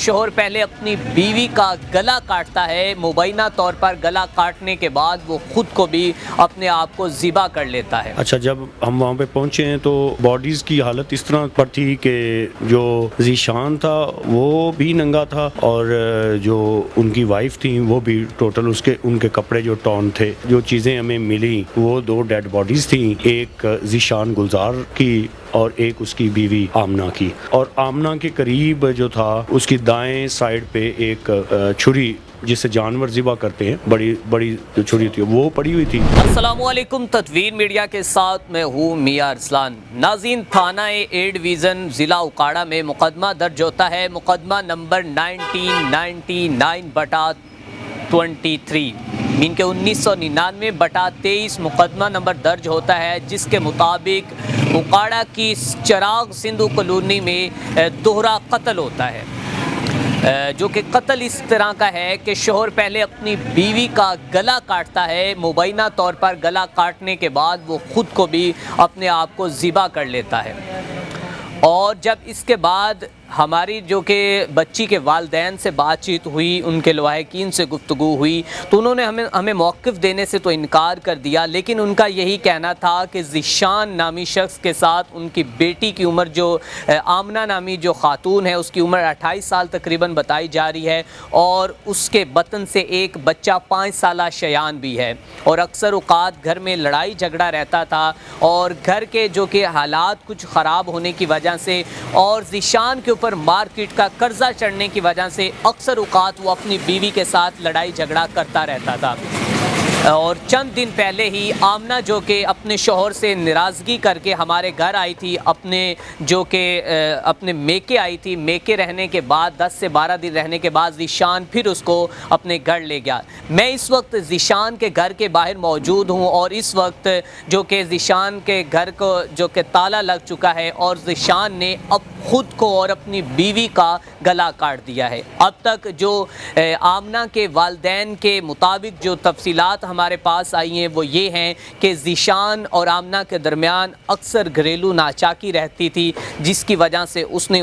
شوہر پہلے اپنی بیوی کا گلا کاٹتا ہے، مبینہ طور پر گلا کاٹنے کے بعد وہ خود کو بھی اپنے آپ کو ذبح کر لیتا ہے۔ اچھا، جب ہم وہاں پہ پہنچے ہیں تو باڈیز کی حالت اس طرح پر تھی کہ جو ذیشان تھا وہ بھی ننگا تھا اور جو ان کی وائف تھی وہ بھی ٹوٹل ان کے کپڑے جو ٹون تھے۔ جو چیزیں ہمیں ملی وہ 2 ڈیڈ باڈیز تھیں، ایک ذیشان گلزار کی اور ایک اس کی بیوی آمنہ کی، اور آمنہ کے قریب جو تھا اس کی دائیں سائڈ پہ ایک چھری جس سے جانور ذبح کرتے ہیں، بڑی جو چھری تھی وہ پڑی ہوئی تھی۔ السلام علیکم، تدوین میڈیا کے ساتھ میں ہوں میاں ارسلان۔ ناظرین، تھانہ اے ڈویژن ضلع اوکاڑہ میں مقدمہ درج ہوتا ہے، مقدمہ نمبر 1999/23 مین کے 1999/23 مقدمہ نمبر درج ہوتا ہے، جس کے مطابق اوکاڑہ کی چراغ سندھو کالونی میں دوہرا قتل ہوتا ہے، جو کہ قتل اس طرح کا ہے کہ شوہر پہلے اپنی بیوی کا گلا کاٹتا ہے، مبینہ طور پر گلا کاٹنے کے بعد وہ خود کو بھی اپنے آپ کو ذبح کر لیتا ہے۔ اور جب اس کے بعد ہماری جو کہ بچی کے والدین سے بات چیت ہوئی، ان کے لواحقین سے گفتگو ہوئی، تو انہوں نے ہمیں موقف دینے سے تو انکار کر دیا، لیکن ان کا یہی کہنا تھا کہ ذیشان نامی شخص کے ساتھ ان کی بیٹی کی عمر، جو آمنہ نامی جو خاتون ہے، اس کی عمر 28 سال تقریباً بتائی جا رہی ہے، اور اس کے بطن سے ایک بچہ 5 سالہ شیان بھی ہے، اور اکثر اوقات گھر میں لڑائی جھگڑا رہتا تھا، اور گھر کے جو کہ حالات کچھ خراب ہونے کی وجہ سے اور ذیشان کے پر مارکیٹ کا قرضہ چڑھنے کی وجہ سے اکثر اوقات وہ اپنی بیوی کے ساتھ لڑائی جھگڑا کرتا رہتا تھا۔ اور چند دن پہلے ہی آمنہ جو کہ اپنے شوہر سے ناراضگی کر کے ہمارے گھر آئی تھی، اپنے میکے آئی تھی، میکے رہنے کے بعد 10 سے 12 دن رہنے کے بعد ذیشان پھر اس کو اپنے گھر لے گیا۔ میں اس وقت ذیشان کے گھر کے باہر موجود ہوں، اور اس وقت جو کہ ذیشان کے گھر کو جو کہ تالا لگ چکا ہے، اور ذیشان نے اب خود کو اور اپنی بیوی کا گلا کاٹ دیا ہے۔ اب تک جو آمنہ کے والدین کے مطابق جو تفصیلات ہمارے پاس آئی ہیں وہ یہ ہیں کہ ذیشان اور آمنہ کے درمیان اکثر گھریلو ناچاکی رہتی تھی، جس کی وجہ سے اس نے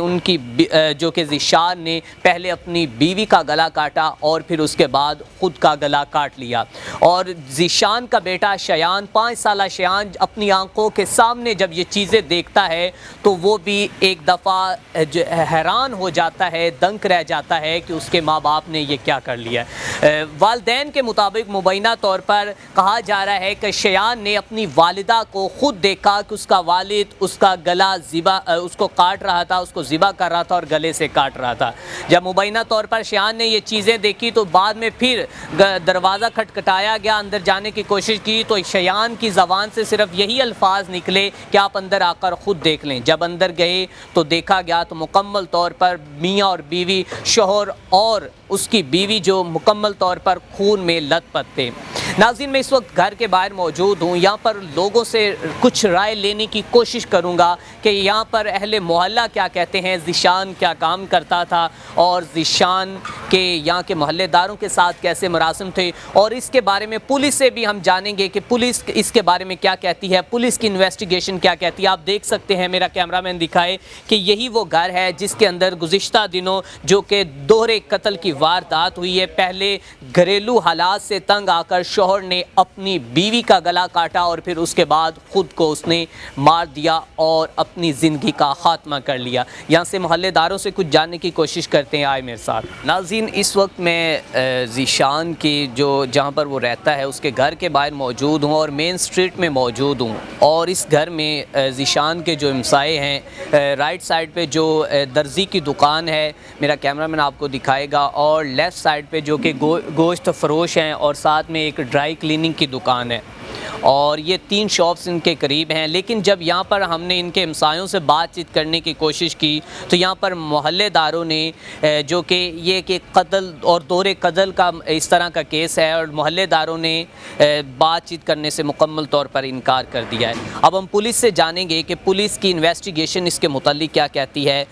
جو کہ ذیشان نے پہلے اپنی بیوی کا گلا کاٹا اور پھر اس کے بعد خود کا گلا کاٹ لیا۔ اور ذیشان کا بیٹا شیان، 5 سالہ شیان، اپنی آنکھوں کے سامنے جب یہ چیزیں دیکھتا ہے تو وہ بھی ایک دفعہ حیران ہو جاتا ہے، دنگ رہ جاتا ہے کہ اس کے ماں باپ نے یہ کیا کر لیا ہے۔ والدین کے مطابق مبینہ طور پر کہا جا رہا ہے کہ شیان نے اپنی والدہ کو خود دیکھا کہ اس کا والد اس کا گلا اس کو کاٹ رہا تھا، اس کو ذبح کر رہا تھا اور گلے سے کاٹ رہا تھا۔ جب مبینہ طور پر شیان نے یہ چیزیں دیکھی تو بعد میں پھر دروازہ کھٹکھٹایا گیا، اندر جانے کی کوشش کی تو شیان کی زبان سے صرف یہی الفاظ نکلے کہ آپ اندر آ کر خود دیکھ لیں۔ جب اندر گئے تو دیکھا گیا تو مکمل طور پر میاں اور بیوی، شوہر اور اس کی بیوی جو مکمل طور پر خون میں لت پت تھے۔ ناظرین، میں اس وقت گھر کے باہر موجود ہوں، یہاں پر لوگوں سے کچھ رائے لینے کی کوشش کروں گا کہ یہاں پر اہل محلہ کیا کہتے ہیں، ذیشان کیا کام کرتا تھا، اور ذیشان کے یہاں کے محلے داروں کے ساتھ کیسے مراسم تھے، اور اس کے بارے میں پولیس سے بھی ہم جانیں گے کہ پولیس اس کے بارے میں کیا کہتی ہے، پولیس کی انویسٹیگیشن کیا کہتی ہے۔ آپ دیکھ سکتے ہیں، میرا کیمرہ مین دکھائے کہ یہی وہ گھر ہے جس کے اندر گزشتہ دنوں جو کہ دوہرے قتل کی واردات ہوئی ہے۔ پہلے گھریلو حالات سے تنگ آ کر شوہر نے اپنی بیوی کا گلا کاٹا اور پھر اس کے بعد خود کو اس نے مار دیا اور اپنی زندگی کا خاتمہ کر لیا۔ یہاں سے محلے داروں سے کچھ جاننے کی کوشش کرتے ہیں، آئے میرے ساتھ۔ ناظرین، اس وقت میں ذیشان کی جہاں پر وہ رہتا ہے اس کے گھر کے باہر موجود ہوں اور مین سٹریٹ میں موجود ہوں، اور اس گھر میں ذیشان کے جو ہمسائے ہیں، رائٹ سائڈ پہ جو درزی کی دکان ہے، میرا کیمرہ مین آپ کو دکھائے گا، اور لیفٹ سائڈ پہ جو کہ گوشت فروش ہیں، اور ساتھ میں ایک ڈرائی کلیننگ کی دکان ہے، اور یہ 3 شاپس ان کے قریب ہیں۔ لیکن جب یہاں پر ہم نے ان کے ہمسایوں سے بات چیت کرنے کی کوشش کی تو یہاں پر محلے داروں نے جو کہ یہ کہ قتل اور دورے قتل کا اس طرح کا کیس ہے، اور محلے داروں نے بات چیت کرنے سے مکمل طور پر انکار کر دیا ہے۔ اب ہم پولیس سے جانیں گے کہ پولیس کی انویسٹیگیشن اس کے متعلق کیا کہتی ہے،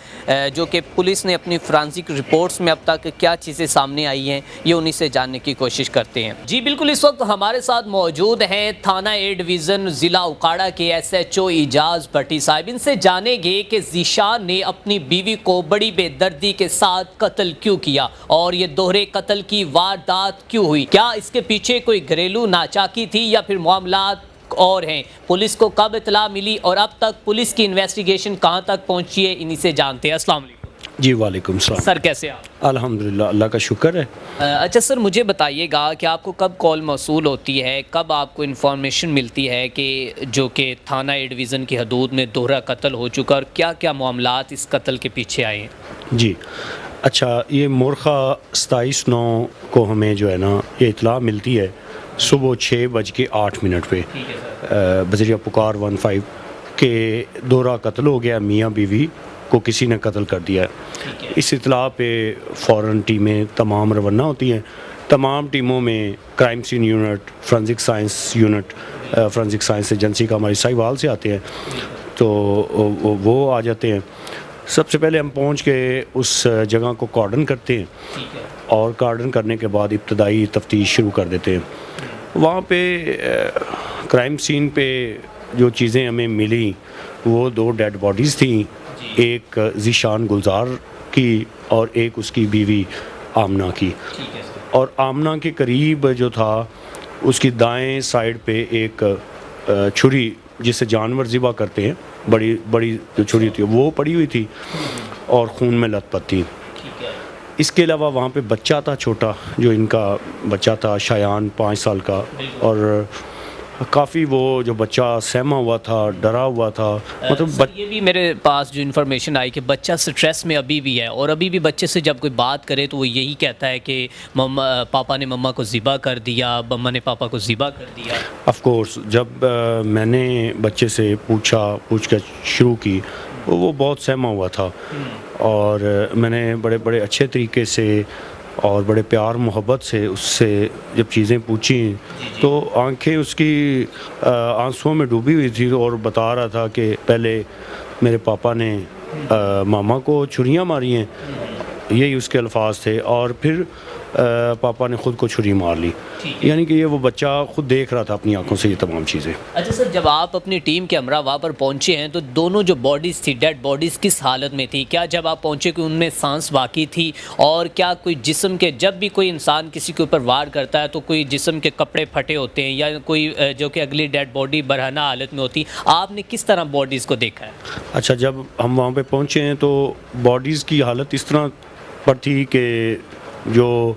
جو کہ پولیس نے اپنی فرانسک رپورٹس میں اب تک کیا چیزیں سامنے آئی ہیں، یہ انہی سے جاننے کی کوشش کرتے ہیں۔ جی بالکل، اس وقت ہمارے ساتھ موجود ہیں تھانہ تھانہ اے ڈویژن ضلع اکاڑا کے ایس ایچ او اعجاز بھٹی صاحب، ان سے جانیں گے کہ ذیشان نے اپنی بیوی کو بڑی بے دردی کے ساتھ قتل کیوں کیا اور یہ دوہرے قتل کی واردات کیوں ہوئی، کیا اس کے پیچھے کوئی گھریلو ناچاکی تھی یا پھر معاملات اور ہیں، پولیس کو کب اطلاع ملی اور اب تک پولیس کی انویسٹیگیشن کہاں تک پہنچی ہے، انہی سے جانتے ہیں۔ السلام علیکم جی وعلیکم السلام سر، کیسے آپ؟ الحمدللہ، اللہ کا شکر ہے۔ اچھا سر، مجھے بتائیے گا کہ آپ کو کب کال موصول ہوتی ہے، کب آپ کو انفارمیشن ملتی ہے کہ جو کہ تھانہ اے ڈویژن کی حدود میں دوہرا قتل ہو چکا اور کیا کیا معاملات اس قتل کے پیچھے آئے ہیں؟ جی اچھا، یہ مورخہ 27/9 کو ہمیں جو ہے نا یہ اطلاع ملتی ہے صبح 6:08 پہ بذریعہ پکار 15 کہ دوہرا قتل ہو گیا، میاں بیوی کو کسی نے قتل کر دیا ہے۔ اس اطلاع پہ فوراً ٹیمیں تمام روانہ ہوتی ہیں۔ تمام ٹیموں میں crime scene unit, forensic science unit, forensic science agency کا ہماری ساہیوال سے آتے ہیں، تو وہ آ جاتے ہیں۔ سب سے پہلے ہم پہنچ کے اس جگہ کو کارڈن کرتے ہیں اور کارڈن کرنے کے بعد ابتدائی تفتیش شروع کر دیتے ہیں۔ وہاں پہ کرائم سین پہ جو چیزیں ہمیں ملی وہ 2 ڈیڈ باڈیز تھیں، ایک ذیشان گلزار کی اور ایک اس کی بیوی آمنہ کی۔ اور آمنہ کے قریب جو تھا اس کی دائیں سائڈ پہ ایک چھری جس سے جانور ذبح کرتے ہیں، بڑی جو چھری تھی وہ پڑی ہوئی تھی اور خون میں لت پت تھی۔ اس کے علاوہ وہاں پہ بچہ تھا چھوٹا، جو ان کا بچہ تھا شایان 5 سال کا، اور کافی وہ جو بچہ سہما ہوا تھا، ڈرا ہوا تھا۔ مطلب یہ بھی میرے پاس جو انفارمیشن آئی کہ بچہ سٹریس میں ابھی بھی ہے اور ابھی بھی بچے سے جب کوئی بات کرے تو وہ یہی کہتا ہے کہ پاپا نے مما کو ذبح کر دیا، مما نے پاپا کو ذبح کر دیا۔ آف کورس جب میں نے بچے سے پوچھ شروع کی، وہ بہت سہما ہوا تھا، اور میں نے بڑے اچھے طریقے سے اور بڑے پیار محبت سے اس سے جب چیزیں پوچھیں تو آنکھیں اس کی آنسوؤں میں ڈوبی ہوئی تھی، اور بتا رہا تھا کہ پہلے میرے پاپا نے ماما کو چھریاں ماری ہیں، یہی اس کے الفاظ تھے، اور پھر پاپا نے خود کو چھری مار لی۔ یعنی کہ یہ وہ بچہ خود دیکھ رہا تھا اپنی آنکھوں سے یہ تمام چیزیں۔ اچھا سر، جب آپ اپنی ٹیم کے ہمراہ وہاں پر پہنچے ہیں تو دونوں جو باڈیز تھی، ڈیڈ باڈیز، کس حالت میں تھی؟ کیا جب آپ پہنچے کہ ان میں سانس باقی تھی؟ اور کیا کوئی جسم کے، جب بھی کوئی انسان کسی کے اوپر وار کرتا ہے تو کوئی جسم کے کپڑے پھٹے ہوتے ہیں یا کوئی جو کہ اگلی ڈیڈ باڈی برہنہ حالت میں ہوتی، آپ نے کس طرح باڈیز کو دیکھا ہے؟ اچھا، جب ہم وہاں پہ پہنچے ہیں تو باڈیز کی حالت اس طرح پر تھی کہ جو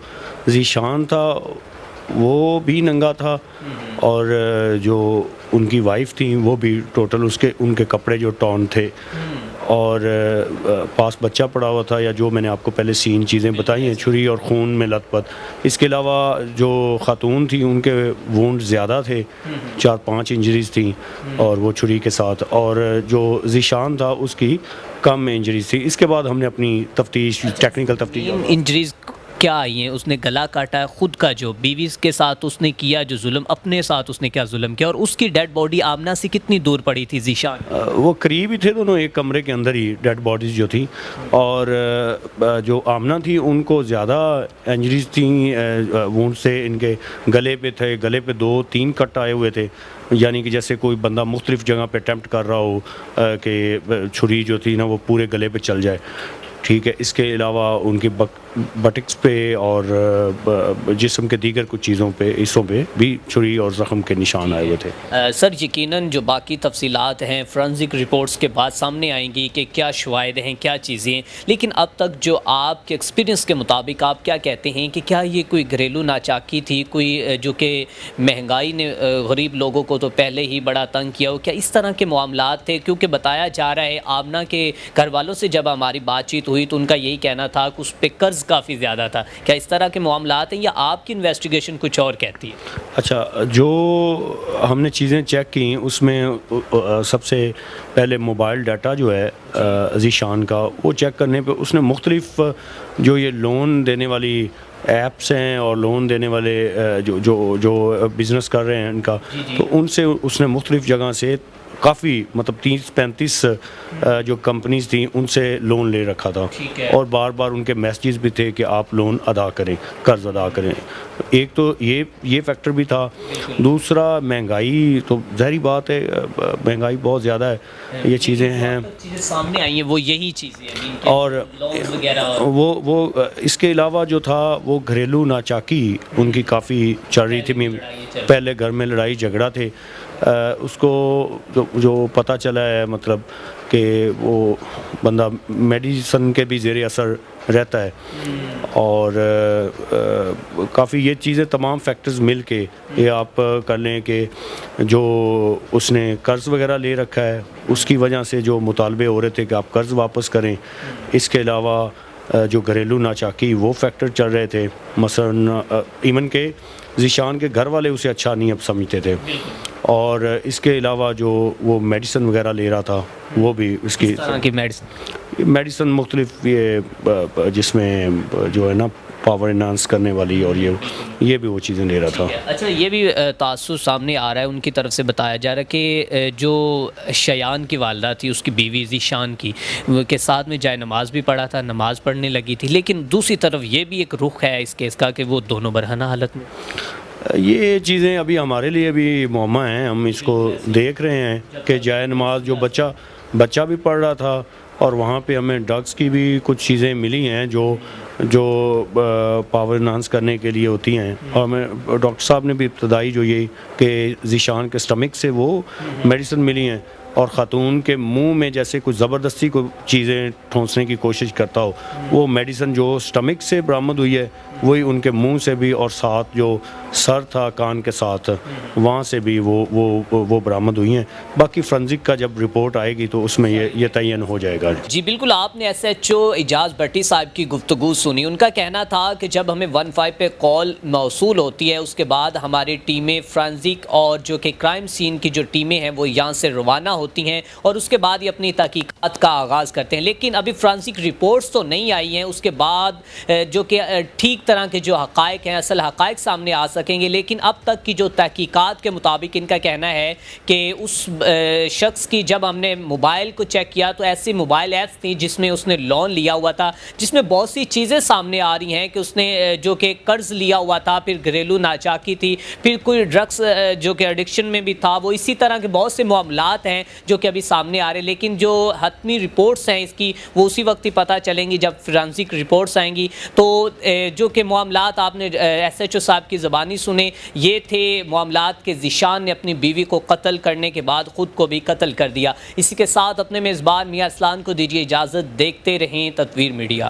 ذیشان تھا وہ بھی ننگا تھا، اور جو ان کی وائف تھیں وہ بھی ٹوٹل ان کے کپڑے جو ٹون تھے، اور پاس بچہ پڑا ہوا تھا، یا جو میں نے آپ کو پہلے سین چیزیں بتائی ہیں، چھری اور خون میں لت پت۔ اس کے علاوہ جو خاتون تھیں ان کے وونڈ زیادہ تھے، 4-5 انجریز تھیں اور وہ چھری کے ساتھ، اور جو ذیشان تھا اس کی کم انجریز تھی۔ اس کے بعد ہم نے اپنی تفتیش، ٹیکنیکل تفتیش۔ انجریز کیا آئی ہیں؟ اس نے گلا کاٹا ہے خود کا، جو بیوی کے ساتھ اس نے کیا جو ظلم، اپنے ساتھ اس نے کیا ظلم کیا، اور اس کی ڈیڈ باڈی آمنہ سے کتنی دور پڑی تھی ذیشان؟ وہ قریب ہی تھے دونوں، ایک کمرے کے اندر ہی ڈیڈ باڈیز جو تھیں، اور جو آمنہ تھی ان کو زیادہ انجریز تھیں، وونڈ سے ان کے گلے پہ تھے، گلے پہ 2-3 کٹ آئے ہوئے تھے، یعنی کہ جیسے کوئی بندہ مختلف جگہ پہ اٹیمپٹ کر رہا ہو کہ چھری جو تھی نا وہ پورے گلے پہ چل جائے۔ ٹھیک ہے، اس کے علاوہ ان کی بٹکس پہ اور جسم کے دیگر کچھ چیزوں پہ، حصوں پہ بھی چھری اور زخم کے نشان آئے ہوئے تھے۔ سر یقیناً جو باقی تفصیلات ہیں فرانزک رپورٹس کے بعد سامنے آئیں گی کہ کیا شواہد ہیں، کیا چیزیں ہیں، لیکن اب تک جو آپ کے ایکسپیرینس کے مطابق آپ کیا کہتے ہیں کہ کیا یہ کوئی گھریلو ناچاکی تھی، کوئی جو کہ مہنگائی نے غریب لوگوں کو تو پہلے ہی بڑا تنگ کیا ہو، کیا اس طرح کے معاملات تھے؟ کیونکہ بتایا جا رہا ہے آمنہ کے گھر والوں سے جب ہماری بات چیت ہوئی تو ان کا یہی کہنا تھا کہ اس پہ قرض کافی زیادہ تھا، کیا اس طرح کے معاملات ہیں یا آپ کی انویسٹیگیشن کچھ اور کہتی ہے؟ اچھا، جو ہم نے چیزیں چیک کی اس میں سب سے پہلے موبائل ڈاٹا جو ہے ذیشان کا، وہ چیک کرنے پہ اس نے مختلف جو یہ لون دینے والی ایپس ہیں اور لون دینے والے جو بزنس کر رہے ہیں ان کا، تو ان سے اس نے مختلف جگہ سے کافی مطلب 30-35 جو کمپنیز تھیں ان سے لون لے رکھا تھا, اور بار بار ان کے میسیجز بھی تھے کہ آپ لون ادا کریں, قرض ادا کریں. ایک تو یہ فیکٹر بھی تھا. دوسرا مہنگائی, تو ظاہری بات ہے مہنگائی بہت زیادہ ہے, یہ چیزیں ہیں سامنے آئی ہیں وہ یہی چیزیں ہیں. اور وہ اس کے علاوہ جو تھا وہ گھریلو ناچاکی ان کی کافی چل رہی تھی. پہلے گھر میں لڑائی جھگڑا تھے, اس کو جو پتہ چلا ہے مطلب کہ وہ بندہ میڈیسن کے بھی زیر اثر رہتا ہے, اور کافی یہ چیزیں تمام فیکٹرز مل کے یہ آپ کر لیں کہ جو اس نے قرض وغیرہ لے رکھا ہے اس کی وجہ سے جو مطالبے ہو رہے تھے کہ آپ قرض واپس کریں. اس کے علاوہ جو گھریلو ناچاکی وہ فیکٹر چل رہے تھے, مثلا ایون کہ ذیشان کے گھر والے اسے اچھا نہیں اب سمجھتے تھے, اور اس کے علاوہ جو وہ میڈیسن وغیرہ لے رہا تھا وہ بھی اس کی میڈیسن مختلف یہ جس میں جو ہے نا پاور انہانس کرنے والی, اور یہ بھی وہ چیزیں لے رہا تھا. اچھا, یہ بھی تاثر سامنے آ رہا ہے ان کی طرف سے بتایا جا رہا ہے کہ جو شیان کی والدہ تھی اس کی بیوی ذیشان کی کے ساتھ میں جائے نماز بھی پڑھا تھا, نماز پڑھنے لگی تھی, لیکن دوسری طرف یہ بھی ایک رخ ہے اس کیس کا کہ وہ دونوں برہنہ حالت میں. یہ چیزیں ابھی ہمارے لیے بھی معمہ ہیں, ہم اس کو دیکھ رہے ہیں کہ جائے نماز جو بچہ بھی پڑھ رہا تھا, اور وہاں پہ ہمیں ڈرگس کی بھی کچھ چیزیں ملی ہیں جو پاور انہانس کرنے کے لیے ہوتی ہیں, اور ہمیں ڈاکٹر صاحب نے بھی ابتدائی جو یہ کہ ذیشان کے سٹمک سے وہ میڈیسن ملی ہیں, اور خاتون کے منہ میں جیسے کچھ زبردستی کو چیزیں ٹھونسنے کی کوشش کرتا ہو, وہ میڈیسن جو سٹمک سے برآمد ہوئی ہے وہی ان کے منہ سے بھی, اور ساتھ جو سر تھا کان کے ساتھ وہاں سے بھی وہ برآمد ہوئی ہیں. باقی فرنزک کا جب رپورٹ آئے گی تو اس میں یہ تعین ہو جائے گا. جی بالکل, آپ نے SHO اعجاز بھٹی صاحب کی گفتگو سنی. ان کا کہنا تھا کہ جب ہمیں 15 پہ کال موصول ہوتی ہے اس کے بعد ہماری ٹیمیں فرنزک اور جو کہ کرائم سین کی جو ٹیمیں ہیں وہ یہاں سے روانہ ہوتی ہیں, اور اس کے بعد یہ اپنی تحقیقات کا آغاز کرتے ہیں. لیکن ابھی فرنزک رپورٹس تو نہیں آئی ہیں, اس کے بعد جو کہ ٹھیک طرح کے جو حقائق ہیں, اصل حقائق سامنے آ سکیں گے. لیکن اب تک کی جو تحقیقات کے مطابق ان کا کہنا ہے کہ اس شخص کی جب ہم نے موبائل کو چیک کیا تو ایسی موبائل ایپس تھیں جس میں اس نے لون لیا ہوا تھا, جس میں بہت سی چیزیں سامنے آ رہی ہیں کہ اس نے جو کہ قرض لیا ہوا تھا, پھر گھریلو ناچاکی تھی, پھر کوئی ڈرگس جو کہ ایڈکشن میں بھی تھا, وہ اسی طرح کے بہت سے معاملات ہیں جو کہ ابھی سامنے آ رہے ہیں. لیکن جو حتمی رپورٹس ہیں اس کی وہ اسی وقت ہی پتہ چلیں گی جب فرانسک رپورٹس آئیں گی. تو جو کہ معاملات آپ نے SHO صاحب کی زبانی سنے, یہ تھے معاملات کہ ذیشان نے اپنی بیوی کو قتل کرنے کے بعد خود کو بھی قتل کر دیا. اسی کے ساتھ اپنے میزبان میاں اسلان کو دیجیے اجازت, دیکھتے رہیں تدویر میڈیا.